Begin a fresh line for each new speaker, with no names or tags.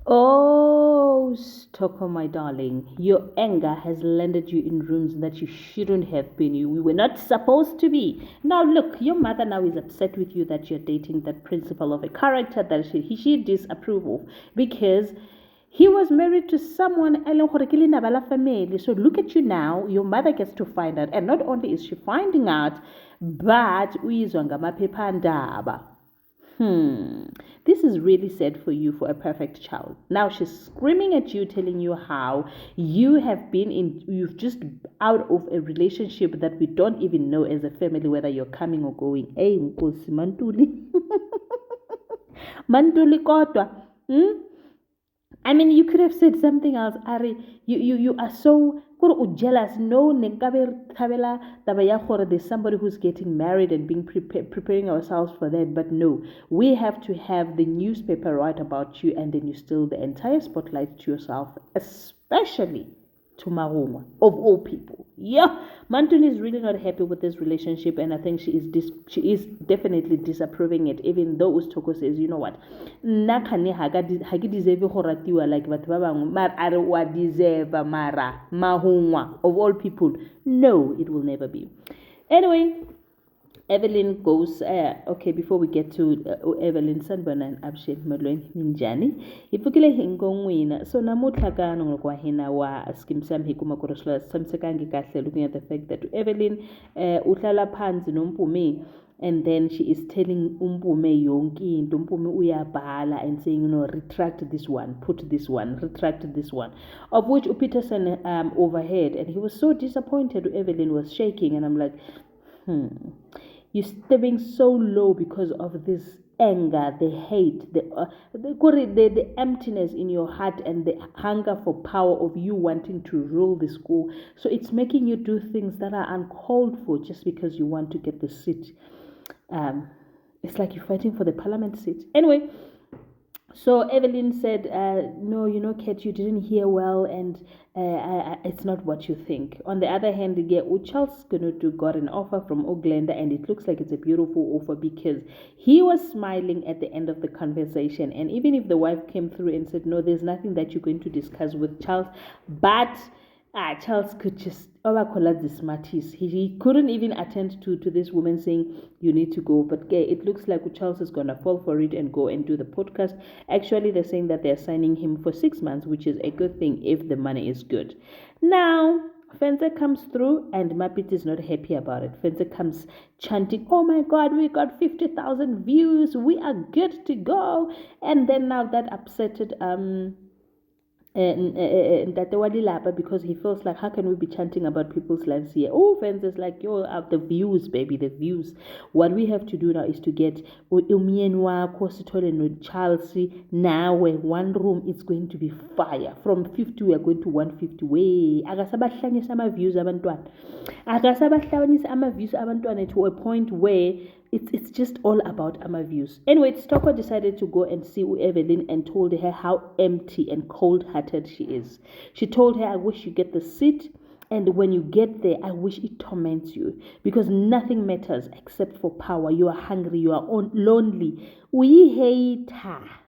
Oh, Stockholm, my darling, your anger has landed you in rooms that you shouldn't have been. We were not supposed to be. Now, look, your mother now is upset with you that you're dating that principal of a character that she disapprove of because he was married to someone family. So look at you now. Your mother gets to find out, and not only is she finding out, but uyizwa ngamaphephandaba. This is really sad for you for a perfect child. Now she's screaming at you, telling you how you've just out of a relationship that we don't even know as a family whether you're coming or going. Hey, Nkosi Mantuli. Mantuli kodwa. I mean, you could have said something else. Ari, you are so jealous. No, there's somebody who's getting married and being preparing ourselves for that. But no, we have to have the newspaper write about you, and then you steal the entire spotlight to yourself, especially to Marunga, of all people. Yeah, Mantun is really not happy with this relationship, and I think she is definitely disapproving it. Even though Ustoko says, you know what, nakane hagi deserve go ratiwa like batho ba bangwe, mar are wa deserve mara mahungwa of all people. No, it will never be. Anyway, Evelyn goes, okay, before we get to Evelyn Sanbona and Abshet Madeleine Minjani, ipukile hingongwina. So namutlha ka nongokwa hina wa skim sam hikuma korosla samsekangi kahle, looking at the fact that Evelyn uhlala phansi noMpumi, and then she is telling Umpume yonki into Umpume uyabhala and saying, you know, retract this one, put this one, retract this one, of which Peterson overheard, and he was so disappointed. Evelyn was shaking, and I'm like, you're stepping so low because of this anger, the hate, the emptiness in your heart, and the hunger for power of you wanting to rule the school. So it's making you do things that are uncalled for just because you want to get the seat. It's like you're fighting for the parliament seat. Anyway, so Evelyn said, no, you know, Kate, you didn't hear well, and it's not what you think. On the other hand, yeah, Charles Ganutu got an offer from Oglenda, and it looks like it's a beautiful offer because he was smiling at the end of the conversation. And even if the wife came through and said, no, there's nothing that you're going to discuss with Charles, but Charles could just the smarties. He couldn't even attend to this woman saying you need to go. But it looks like Charles is gonna fall for it and go and do the podcast. Actually, they're saying that they're signing him for 6 months, which is a good thing if the money is good. Now Fencer comes through and Mapit is not happy about it. Fencer comes chanting, oh my god, we got 50,000 views, we are good to go. And then now that upsetted because he feels like, how can we be chanting about people's lives here? Oh, friends, it's like, yo, the views, baby, the views. What we have to do now is to get Chelsea. Now where one room is going to be fire. From 50 we are going to 150. Way akasabahlanyisa ama views abantwana. Akasabahlanyisa ama views abantwana to a point where it's just all about ama views. Anyway, Stocko decided to go and see Evelyn and told her how empty and cold-hearted she is. She told her, I wish you get the seat, and when you get there, I wish it torments you because nothing matters except for power. You are hungry, you are lonely. We hate her.